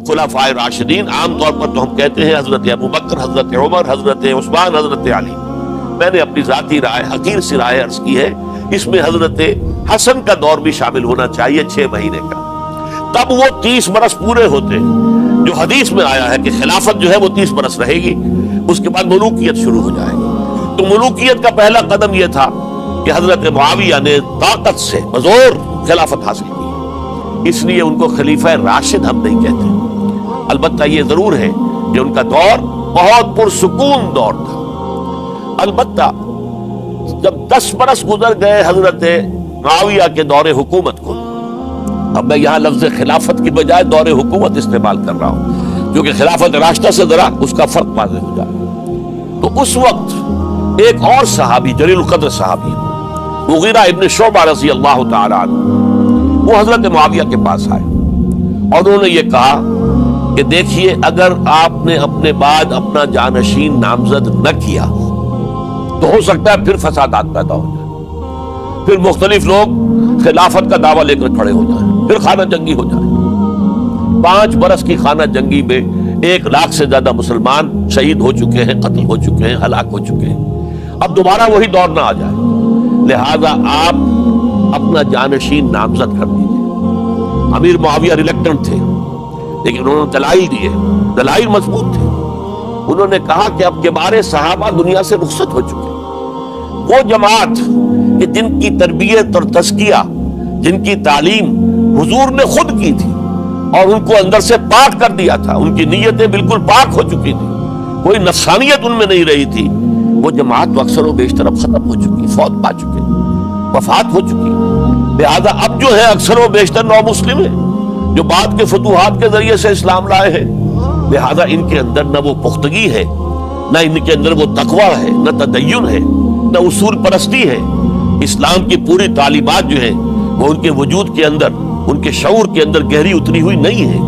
خلفائے راشدین عام طور پر تو ہم کہتے ہیں حضرت ابو بکر، حضرت عمر، حضرت عثمان، حضرت علی. میں نے اپنی ذاتی رائے، حقیر سی رائے عرض کی ہے، اس میں حضرت حسن کا دور بھی شامل ہونا چاہیے 6 مہینے کا. تب وہ 30 برس پورے ہوتے ہیں جو حدیث میں آیا ہے کہ خلافت جو ہے وہ 30 برس رہے گی، اس کے بعد ملوکیت شروع ہو جائے گی. تو ملوکیت کا پہلا قدم یہ تھا کہ حضرت معاویہ نے طاقت سے بزور خلافت حاصل کی، اس لیے ان کو خلیفہ راشد ہم نہیں کہتے. البتہ یہ ضرور ہے کہ ان کا دور بہت پرسکون دور تھا. البتہ جب 10 برس گزر گئے حضرت معاویہ کے دور حکومت کو، اب میں یہاں لفظ خلافت کی بجائے دور حکومت استعمال کر رہا ہوں کیونکہ خلافت راشدہ سے ذرا اس کا فرق واضح ہو جائے. تو اس وقت ایک اور صحابی، جلیل القدر صحابی مغیرہ ابن شعبہ رضی اللہ تعالی عنہ، وہ حضرت معاویہ کے پاس آئے اور انہوں نے یہ کہا کہ دیکھیے، اگر آپ نے اپنے بعد اپنا جانشین نامزد نہ کیا تو ہو سکتا ہے پھر فسادات پیدا ہو جائے، پھر مختلف لوگ خلافت کا دعویٰ لے کر کھڑے ہو جائیں، پھر خانہ جنگی ہو جائے. 5 برس کی خانہ جنگی میں 1 لاکھ سے زیادہ مسلمان شہید ہو چکے ہیں، قتل ہو چکے ہیں، ہلاک ہو چکے ہیں. اب دوبارہ وہی دور نہ آ جائے، لہذا آپ اپنا جانشین نامزد کر دیجیے. امیر معاویہ ریلیکٹنٹ تھے لیکن انہوں نے دلائل دیے، دلائل مضبوط تھے. انہوں نے کہا کہ اب کے بارے صحابہ دنیا سے رخصت ہو چکے، وہ جماعت کہ جن کی تربیت اور تزکیہ، جن کی تعلیم حضور نے خود کی تھی اور ان کو اندر سے پاک کر دیا تھا، ان کی نیتیں بالکل پاک ہو چکی تھی، کوئی نفسانیت ان میں نہیں رہی تھی، وہ جماعت تو اکثر و بیشتر اب ختم ہو چکی، فوت پا چکے، وفات ہو چکی. لہذا اب جو ہے اکثر و بیشتر نو مسلم ہیں جو بعد کے فتوحات کے ذریعے سے اسلام لائے ہیں. لہذا ان کے اندر نہ وہ پختگی ہے، نہ ان کے اندر وہ تقویٰ ہے، نہ تدین ہے، نہ اصول پرستی ہے. اسلام کی پوری تعلیمات جو ہیں وہ ان کے وجود کے اندر، ان کے شعور کے اندر گہری اتری ہوئی نہیں ہے.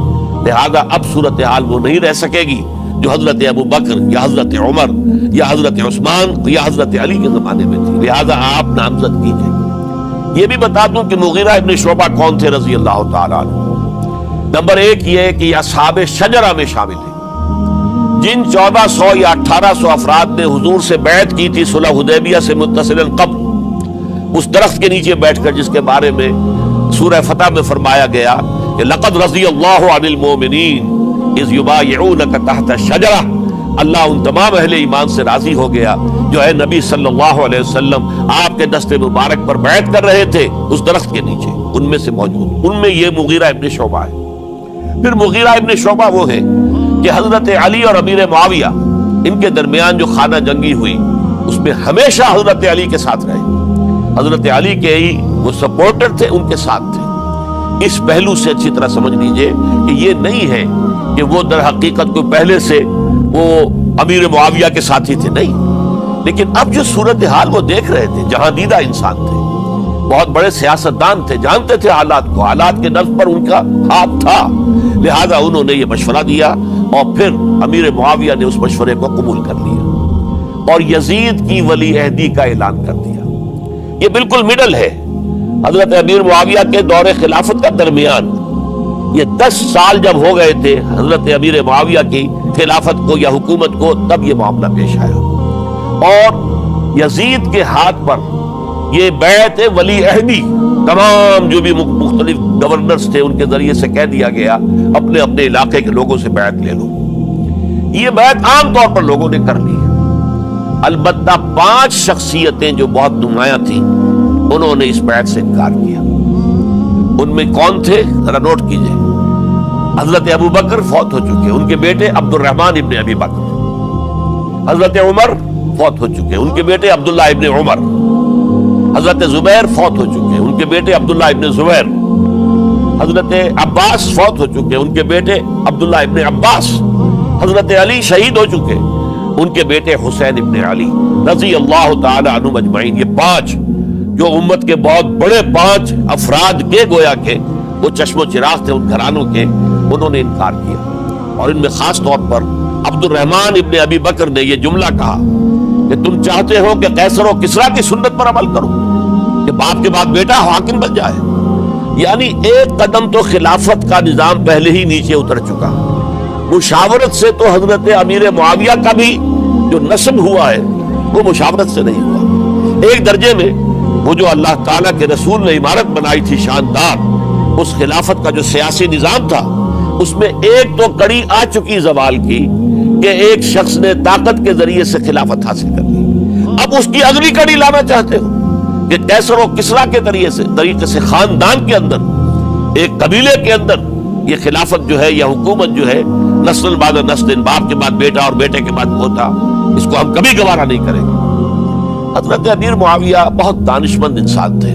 لہذا اب صورتحال وہ نہیں رہ سکے گی جو حضرت ابو بکر یا حضرت عمر یا حضرت عثمان یا حضرت علی کے زمانے میں تھی. لہذا آپ نامزد کیجئے. یہ بھی بتا دوں کہ مغیرہ ابن شعبہ کون تھے رضی اللہ تعالیٰ عنہ. نمبر 1 یہ کہ یہ اصحاب شجرہ میں شامل ہیں، جن 1400 یا 1800 افراد نے حضور سے بیعت کی تھی صلح حدیبیہ سے متصلا قبل، اس درخت کے نیچے بیٹھ کر جس کے بارے میں سورہ فتح میں فرمایا گیا کہ لقد رضی اللہ عن المؤمنین اذ یبایعونک تحت الشجرہ. اللہ ان تمام اہل ایمان سے راضی ہو گیا جو ہے نبی صلی اللہ علیہ وسلم آپ کے دست مبارک پر بیعت کر رہے تھے اس درخت کے نیچے، ان میں سے موجود، ان میں یہ مغیرہ ابن شعبہ ہے. پھر مغیرہ ابن شعبہ وہ ہے کہ حضرت علی اور امیر معاویہ ان کے درمیان جو خانہ جنگی ہوئی اس میں ہمیشہ حضرت علی کے ساتھ رہے، حضرت علی کے ہی وہ سپورٹر تھے، ان کے ساتھ تھے. اس پہلو سے اچھی طرح سمجھ لیجئے کہ یہ نہیں ہے کہ وہ در حقیقت کو پہلے سے وہ امیر معاویہ کے ساتھی تھے، نہیں. لیکن اب جو صورتحال وہ دیکھ رہے تھے، جہاں دیدہ انسان تھے، بہت بڑے سیاستدان تھے، جانتے تھے حالات کو، حالات کے نظم پر ان کا ہاتھ تھا. لہذا انہوں نے یہ مشورہ دیا اور پھر امیر معاویہ نے اس مشورے کو قبول کر لیا اور یزید کی ولی عہدی کا اعلان کر دیا. یہ بالکل مڈل ہے حضرت امیر معاویہ کے دور خلافت کا درمیان. یہ 10 سال جب ہو گئے تھے حضرت امیر معاویہ کی خلافت کو یا حکومت کو، تب یہ معاملہ پیش آیا اور یزید کے ہاتھ پر یہ بیعت ولی عہدی تمام جو بھی مختلف گورنرز تھے ان کے ذریعے سے کہہ دیا گیا اپنے اپنے علاقے کے لوگوں سے بیعت لے لو. یہ بیعت عام طور پر لوگوں نے کر لی. البتہ 5 شخصیتیں جو بہت نمایاں تھیں انہوں نے اس بیعت سے انکار کیا. ان میں کون تھے ذرا نوٹ کیجئے. حضرت ابو بکر فوت ہو چکے، ان کے بیٹے عبد الرحمن ابن ابی بکر. حضرت عمر فوت ہو چکے، ان کے بیٹے عبداللہ ابن عمر. حضرت زبیر فوت ہو چکے، ان کے بیٹے عبداللہ ابن زبیر. حضرت عباس فوت ہو چکے، ان کے بیٹے عبداللہ ابن عباس. حضرت علی شہید ہو چکے، ان کے بیٹے حسین ابن علی رضی اللہ تعالی عنہم اجمعین. یہ 5 جو امت کے بہت بڑے 5 افراد کے گویا کے وہ چشم و چراغ تھے ان گھرانوں کے، انہوں نے انکار کیا. اور ان میں خاص طور پر عبد الرحمن ابن ابی بکر نے یہ جملہ کہا کہ تم چاہتے ہو کہ قیصر و کسریٰ کی سنت پر عمل کرو کہ باپ کے بعد بیٹا حاکم بن جائے. یعنی ایک قدم تو خلافت کا نظام پہلے ہی نیچے اتر چکا. مشاورت سے تو حضرت امیر معاویہ کا بھی جو نسب ہوا ہے وہ مشاورت سے نہیں ہوا. ایک درجے میں وہ جو اللہ تعالیٰ کے رسول نے عمارت بنائی تھی شاندار، اس خلافت کا جو سیاسی نظام تھا، اس میں ایک تو کڑی آ چکی زوال کی کہ ایک شخص نے طاقت کے ذریعے سے خلافت حاصل کر لی. اب اس کی اگلی کڑی لانا چاہتے ہو کہ کیسر و کسرا کے طریقے سے خاندان کے اندر، ایک قبیلے کے اندر یہ خلافت جو ہے یا حکومت جو ہے نسل بعد نسل، باپ کے بعد بیٹا اور بیٹے کے بعد پوتا، اس کو ہم کبھی گوارا نہیں کریں گے. حضرت امیر معاویہ بہت دانشمند انسان تھے.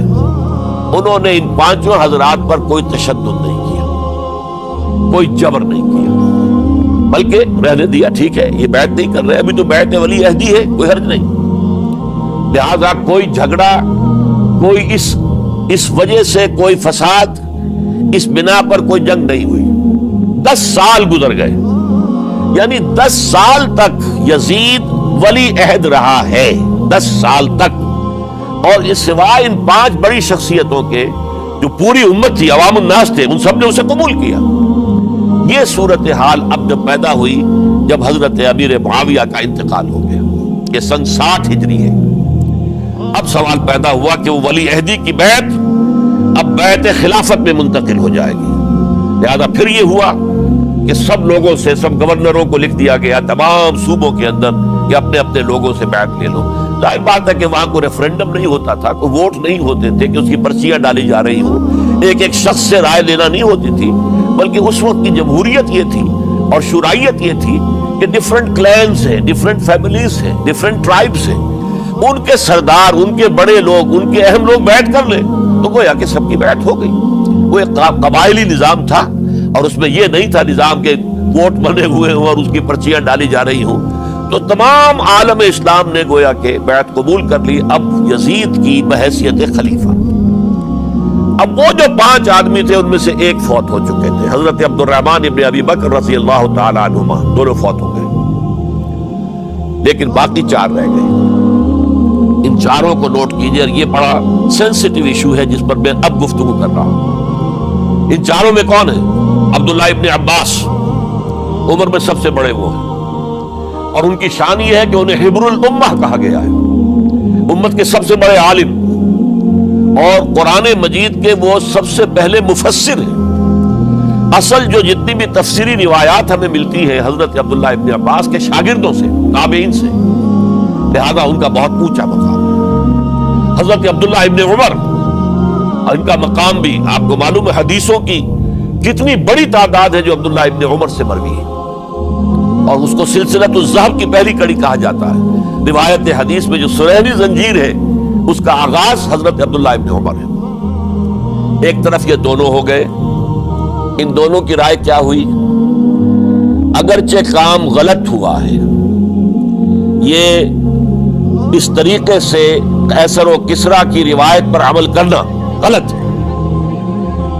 انہوں نے ان پانچوں حضرات پر کوئی تشدد نہیں کیا، کوئی جبر نہیں کیا، بلکہ رہنے دیا. ٹھیک ہے، یہ بیعت نہیں کر رہے، ابھی تو بیعت ولی عہدی ہے، کوئی حرج نہیں. لہذا کوئی جھگڑا، کوئی اس وجہ سے کوئی فساد، اس بنا پر کوئی جنگ نہیں ہوئی. 10 سال گزر گئے، یعنی 10 سال تک یزید ولی عہد رہا ہے. 10 سال تک. اور اس سوائے ان 5 بڑی شخصیتوں کے جو پوری امت تھی، عوام الناس تھے، ان سب نے اسے قبول کیا. یہ صورتحال اب جب پیدا ہوئی جب حضرت امیر معاویہ کا انتقال ہو گیا، یہ سن 60 ہجری ہے. اب سوال پیدا ہوا کہ وہ ولی عہدی کی بیعت اب بیعت خلافت میں منتقل ہو جائے گی. لہذا پھر یہ ہوا کہ سب لوگوں سے، سب گورنروں کو لکھ دیا گیا تمام صوبوں کے اندر کہ اپنے اپنے لوگوں سے بیعت لے لو. ظاہر بات ہے کہ وہاں کوئی ریفرنڈم نہیں ہوتا تھا، کوئی ووٹ نہیں ہوتے تھے کہ اس کی پرچیاں ڈالی جا رہی ہوں، ایک شخص سے رائے لینا نہیں ہوتی تھی، بلکہ اس وقت کی جمہوریت یہ تھی اور شورائیت یہ تھی کہ ڈفرنٹ کلینز ہیں، ڈفرنٹ فیملیز ہیں، ڈفرنٹ ٹرائبز ہیں، ان کے سردار، ان کے بڑے لوگ، ان کے اہم لوگ بیعت کر لیں تو گویا کہ سب کی بیعت ہو گئی. وہ ایک قبائلی نظام تھا اور اس میں یہ نہیں تھا نظام کے ووٹ بنے ہوئے ہوں اور اس کی پرچیاں ڈالی جا رہی ہوں. تو تمام عالم اسلام نے گویا کہ بیعت قبول کر لی اب یزید کی بحیثیت خلیفہ. اب وہ جو 5 آدمی تھے ان میں سے ایک فوت ہو چکے تھے، حضرت عبد الرحمن ابن ابی بکر رضی اللہ تعالی عنہما، دونوں فوت ہو گئے، لیکن باقی 4 رہ گئے. ان 4 کو نوٹ کیجئے، اور یہ بڑا سینسٹیو ایشو ہے جس پر میں اب گفتگو کر رہا ہوں. ان 4 میں کون ہے؟ عبداللہ ابن عباس، عمر میں سب سے بڑے وہ ہیں، اور ان کی شان یہ ہے کہ انہیں حبر الامہ کہا گیا ہے، امت کے سب سے بڑے عالم، اور قرآن مجید کے وہ سب سے پہلے مفسر ہیں. اصل جو جتنی بھی تفسیری روایات ہمیں ملتی ہیں حضرت عبداللہ ابن عباس کے شاگردوں سے، تابعین سے، لہذا ان کا بہت اونچا مقام ہے. حضرت عبداللہ ابن عمر، ان کا مقام بھی آپ کو معلوم ہے، حدیثوں کی کتنی بڑی تعداد ہے جو عبداللہ ابن عمر سے مروی ہے، اور اس کو سلسلۃ الذہب کی پہلی کڑی کہا جاتا ہے. روایت حدیث میں جو سنہری زنجیر ہے اس کا آغاز حضرت عبداللہ ابن عمر ہے. ایک طرف یہ دونوں ہو گئے، ان دونوں کی رائے کیا ہوئی؟ اگرچہ کام غلط ہوا ہے، یہ اس طریقے سے قیصر و کسریٰ کی روایت پر عمل کرنا غلط ہے،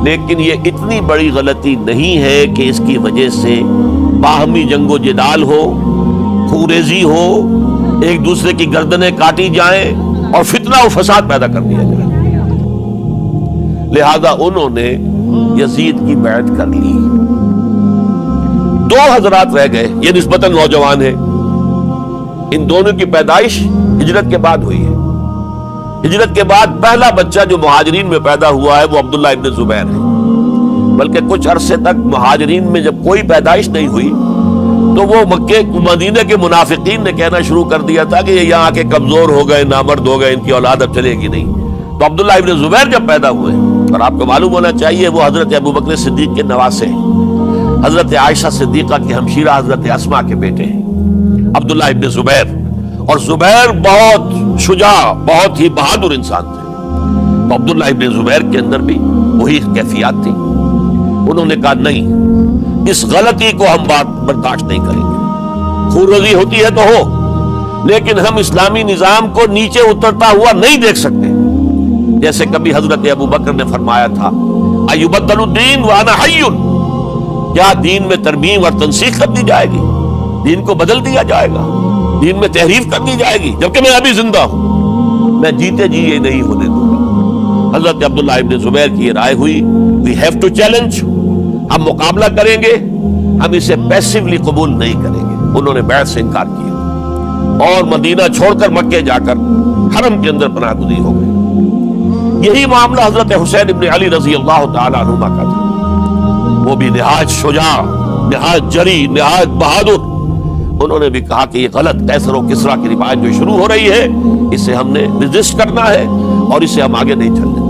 لیکن یہ اتنی بڑی غلطی نہیں ہے کہ اس کی وجہ سے باہمی جنگ و جدال ہو، خوریزی ہو، ایک دوسرے کی گردنیں کاٹی جائیں اور فتنہ و فساد پیدا کر دیا جائے. لہذا انہوں نے یزید کی بیعت کر لی. 2 حضرات رہ گئے، یہ نسبتاً نوجوان ہیں. ان دونوں کی پیدائش ہجرت کے بعد ہوئی ہے. ہجرت کے بعد پہلا بچہ جو مہاجرین میں پیدا ہوا ہے وہ عبداللہ ابن زبیر ہے. بلکہ کچھ عرصے تک مہاجرین میں جب کوئی پیدائش نہیں ہوئی تو وہ مکے مدینہ کے منافقین نے کہنا شروع کر دیا تھا کہ یہ یہاں کے کمزور ہو گئے، نامرد ہو گئے، ان کی اولاد اب چلے گی نہیں. تو عبداللہ ابن زبیر جب پیدا ہوئے، اور آپ کو معلوم ہونا چاہیے وہ حضرت ابوبکر صدیق کے نواسے ہیں، حضرت عائشہ صدیقہ کی ہمشیرہ حضرت اسماء کے بیٹے ہیں عبداللہ ابن زبیر. اور زبیر بہت شجاع، بہت ہی بہادر انسان تھے. تو عبداللہ ابن زبیر کے اندر بھی وہی کیفیات تھی. انہوں نے کہا نہیں، اس غلطی کو ہم برداشت نہیں کریں گے. خوروزی ہوتی ہے تو ہو، لیکن ہم اسلامی نظام کو نیچے اترتا ہوا نہیں دیکھ سکتے. جیسے کبھی حضرت ابوبکر نے فرمایا تھا ایبدل الدین وانا حی، کیا دین میں ترمیم اور تنسیخ کر دی جائے گی؟ دین کو بدل دیا جائے گا، دین میں تحریف کر دی جائے گی جبکہ میں ابھی زندہ ہوں؟ میں جیتے جی یہ نہیں ہونے دوں گا. حضرت عبداللہ ابن زبیر کی یہ رائے ہوئی وی ہیو ٹو چیلنج، ہم مقابلہ کریں گے، ہم اسے پیسیولی قبول نہیں کریں گے۔ انہوں نے بیعت سے انکار کیا اور مدینہ چھوڑ کر مکے جا کر حرم کے اندر پناہ گزین ہو گئے۔ یہی معاملہ حضرت حسین ابن علی رضی اللہ تعالی عنہما کا تھا، وہ بھی نہایت شجاع، نہایت جری، نہایت بہادر۔ انہوں نے بھی کہا کہ یہ غلط کیسر و کسریٰ کی روایت جو شروع ہو رہی ہے، اسے ہم نے ریزسٹ کرنا ہے اور اسے ہم آگے نہیں چلنے